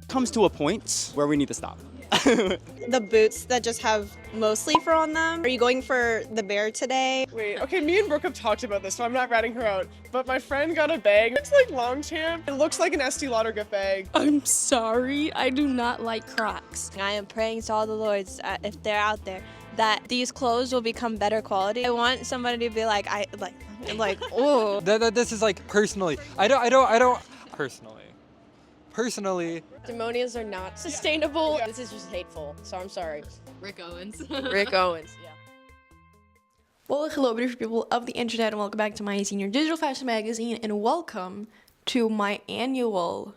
Comes to a point where we need to stop. The boots that just have mostly fur on them. Are you going for the bear today? Wait, okay, me and Brooke have talked about this, so I'm not ratting her out. But my friend got a bag. It's like Longchamp. It looks like an Estee Lauder gift bag. I'm sorry, I do not like Crocs. I am praying to all the Lords, if they're out there, that these clothes will become better quality. I want somebody to be like, ooh. This is like personally. I don't personally. Demonias are not sustainable. This is just hateful, so I'm sorry. Rick Owens. Rick Owens, yeah. Well, hello beautiful people of the internet and welcome back to my senior digital fashion magazine and welcome to my annual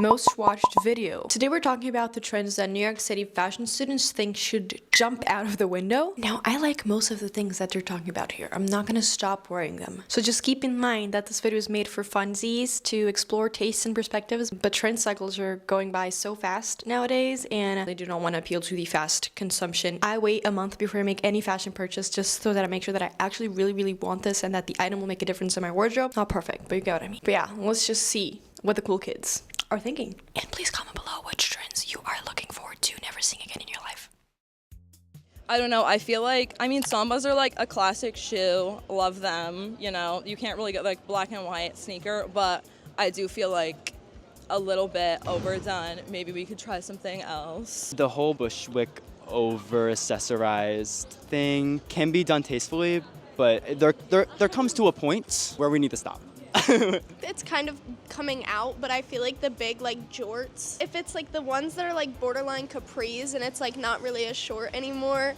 most watched video. Today we're talking about the trends that New York City fashion students think should jump out of the window. Now, I like most of the things that they're talking about here. I'm not gonna stop wearing them. So just keep in mind that this video is made for funsies to explore tastes and perspectives, but trend cycles are going by so fast nowadays and they do not want to appeal to the fast consumption. I wait a month before I make any fashion purchase just so that I make sure that I actually really want this and that the item will make a difference in my wardrobe. Not perfect, but you get what I mean. But yeah, let's just see what the cool kids are thinking. And please comment below which trends you are looking forward to never seeing again in your life. I don't know, I feel like, Sambas are like a classic shoe, love them, you know, you can't really get like black and white sneaker, but I do feel like a little bit overdone. Maybe we could try something else. The whole Bushwick over-accessorized thing can be done tastefully, but there comes to a point where we need to stop. It's kind of coming out, but I feel like the big like jorts, if it's like the ones that are like borderline capris and it's like not really a short anymore,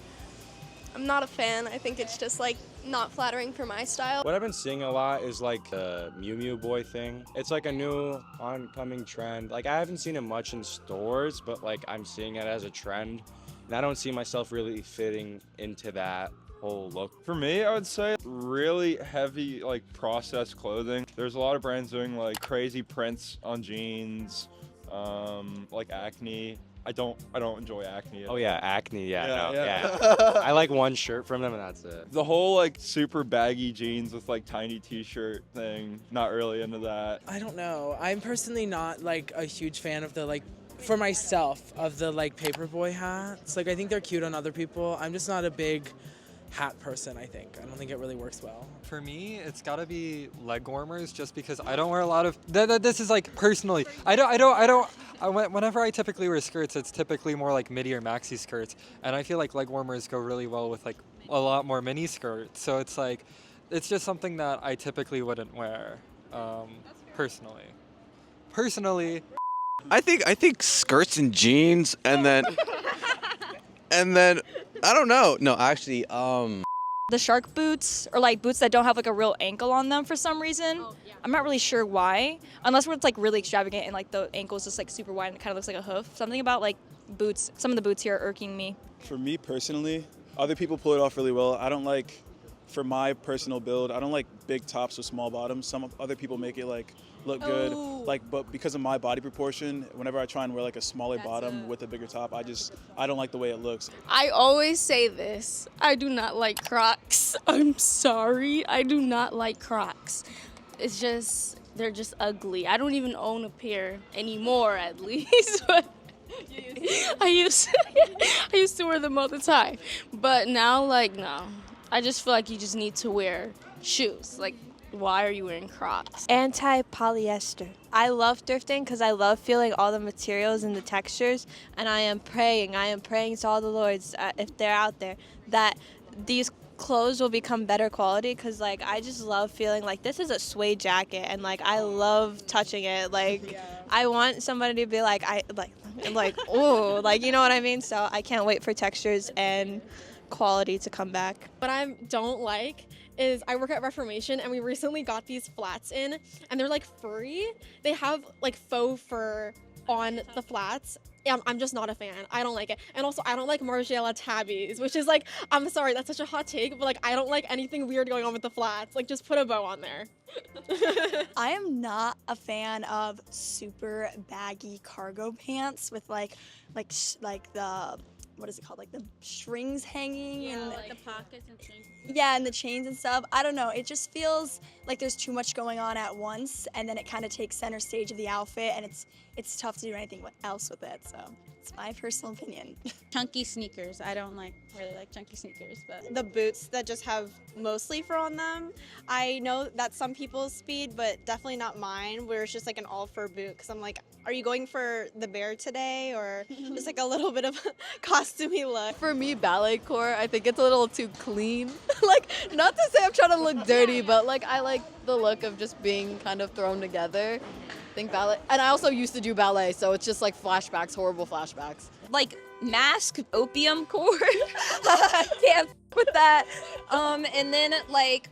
I'm not a fan. I think it's just like not flattering for my style. What I've been seeing a lot is like the Miu Miu boy thing. It's like a new oncoming trend. Like I haven't seen it much in stores, but like I'm seeing it as a trend, and I don't see myself really fitting into that whole look. For me, I would say really heavy like processed clothing. There's a lot of brands doing like crazy prints on jeans, like Acne. I don't enjoy Acne. Oh yeah, Acne, yeah. Yeah. I like one shirt from them and that's it. The whole like super baggy jeans with like tiny t-shirt thing, not really into that. I don't know. I'm personally not like a huge fan of the like, for myself, of the like paperboy hats. Like I think they're cute on other people. I'm just not a big hat person, I think. I don't think it really works well. For me, it's gotta be leg warmers just because I don't wear a lot of, this is like personally, whenever I typically wear skirts, it's typically more like midi or maxi skirts. And I feel like leg warmers go really well with like a lot more mini skirts. So it's like, it's just something that I typically wouldn't wear, personally. I think skirts and jeans and then I don't know. No, actually, The shark boots, or like boots that don't have like a real ankle on them for some reason. Oh, yeah. I'm not really sure why, unless it's like really extravagant and like the ankle is just like super wide and it kind of looks like a hoof. Something about like boots, some of the boots here are irking me. For me personally, other people pull it off really well. I don't like, for my personal build, I don't like big tops with small bottoms. Some other people make it like look good, but because of my body proportion, whenever I try and wear like a smaller bottom with a bigger top, I don't like the way it looks. I always say this, I do not like Crocs. I'm sorry, I do not like Crocs. It's just, they're just ugly. I don't even own a pair anymore, at least. But I used to wear them all the time. But now, like, no. I just feel like you just need to wear shoes. Like, why are you wearing Crocs? Anti-polyester. I love thrifting because I love feeling all the materials and the textures, and I am praying to all the Lords, if they're out there, that these clothes will become better quality because like I just love feeling like this is a suede jacket and like I love touching it. Like I want somebody to be like ooh, like you know what I mean? So I can't wait for textures and quality to come back. What I don't like is I work at Reformation and we recently got these flats in and they're like furry. They have like faux fur on the flats. I'm just not a fan. I don't like it. And also I don't like Margiela tabbies, which is like, I'm sorry, that's such a hot take, but like I don't like anything weird going on with the flats. Like just put a bow on there. I am not a fan of super baggy cargo pants with like the what is it called, like the strings hanging and like the pockets and chains. yeah, and the chains and stuff. I don't know. It just feels like there's too much going on at once, and then it kind of takes center stage of the outfit, and it's tough to do anything else with it. So it's my personal opinion. Chunky sneakers. I don't really like chunky sneakers, but The boots that just have mostly fur on them. I know that's some people's speed, but definitely not mine, where it's just like an all fur boot. Because I'm like, are you going for the bear today, or just like a little bit of costumey look? For me, ballet core, I think it's a little too clean. Like, not to say I'm trying to look dirty, but like I like the look of just being kind of thrown together. I think ballet, and I also used to do ballet, so it's just like flashbacks, horrible flashbacks. Like mask, opium cord. Can't f- with that. And then like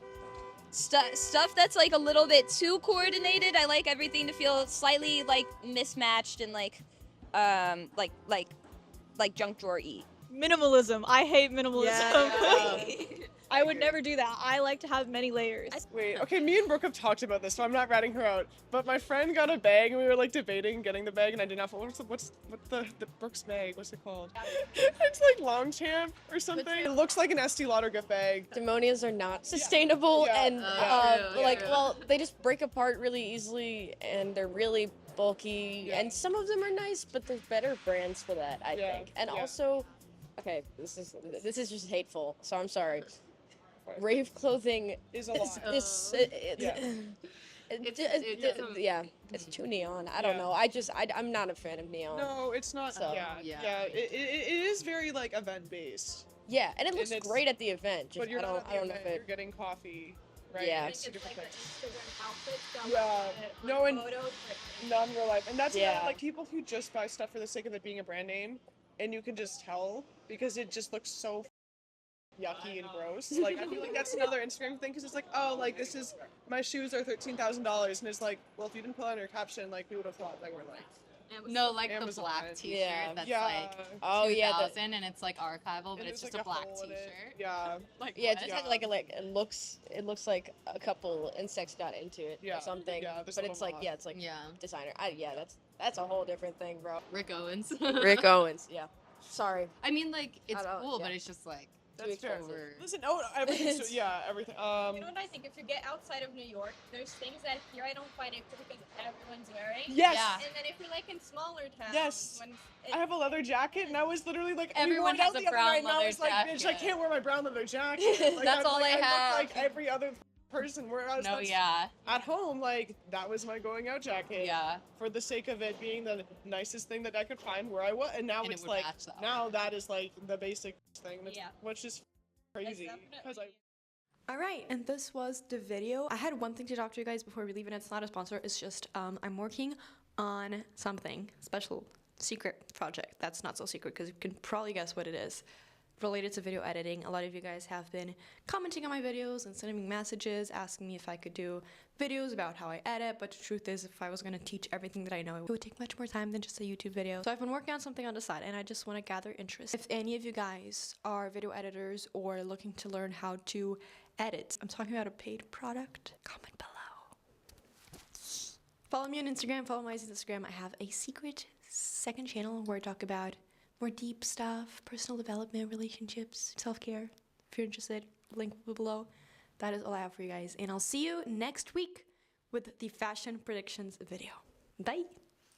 stuff that's like a little bit too coordinated. I like everything to feel slightly like mismatched and like junk drawer-y. Minimalism. I hate minimalism. Yeah. I would never do that. I like to have many layers. Wait, okay, me and Brooke have talked about this, so I'm not ratting her out. But my friend got a bag, and we were like debating getting the bag, and I didn't have. What's the Brooke's bag? What's it called? It's like Longchamp or something. It looks like an Estee Lauder gift bag. Demonias are not sustainable, Yeah. and Yeah. well, they just break apart really easily, and they're really bulky. And some of them are nice, but there's better brands for that, I think. And also, okay, this is just hateful. So I'm sorry. Rave clothing is a lot. It's too neon. I don't know. I'm not a fan of neon. No, it's not. So, It is very like event based. Yeah, and it looks it's- great at the event. Just, But you're I don't know if you're it. getting coffee, right? Yeah. It's two different things. Yeah. No, and not in real life. And that's Yeah. like people who just buy stuff for the sake of it being a brand name, and you can just tell because it just looks so yucky and gross. Like I feel like that's another Instagram thing because it's like, oh, like this is my shoes are $13,000, and it's like, well, if you didn't put on your caption, like we would have thought they were like. No, like Amazon. the black T-shirt Yeah. that's Yeah. like Oh, yeah, the- 2000 and it's like archival, but And it's there's, just like, a black hole in it. T-shirt. Yeah. Like Yeah, it what? just has like it looks like a couple insects got into it or something. Yeah, there's but a it's little like it's like Yeah. designer. That's a whole different thing, bro. Rick Owens. Rick Owens, yeah. Sorry. I mean, like it's I don't- cool, yeah. but it's just like That's fair. over. Listen, everything. Everything. You know what I think? If you get outside of New York, there's things that here I don't find it because everyone's wearing. Yes. Yeah. And then if you're like in smaller towns, Yes. when I have a leather jacket, and I was literally like, Everyone we wore it has out a the other brown night, and I leather was like, bitch, I jacket. can't wear my brown leather jacket. Like, That's all like, I look have. like every other person. Whereas No, that's- yeah. at home, like that was my going out jacket. Yeah. For the sake of it being the nicest thing that I could find where I was, and now And it it's would like match that now that is like the basic thing, which is crazy because I. Alright, and this was the video. I had one thing to talk to you guys before we leave, and it's not a sponsor, it's just I'm working on something special, secret project that's not so secret because you can probably guess what it is. Related to video editing. A lot of you guys have been commenting on my videos and sending me messages asking me if I could do videos about how I edit, but the truth is if I was going to teach everything that I know, it would take much more time than just a YouTube video. So I've been working on something on the side and I just want to gather interest. If any of you guys are video editors or looking to learn how to edit, I'm talking about a paid product, comment below. Follow me on Instagram, follow my Instagram. I have a secret second channel where I talk about more deep stuff, personal development, relationships, self-care. If you're interested, link below. That is all I have for you guys. And I'll see you next week with the fashion predictions video. Bye!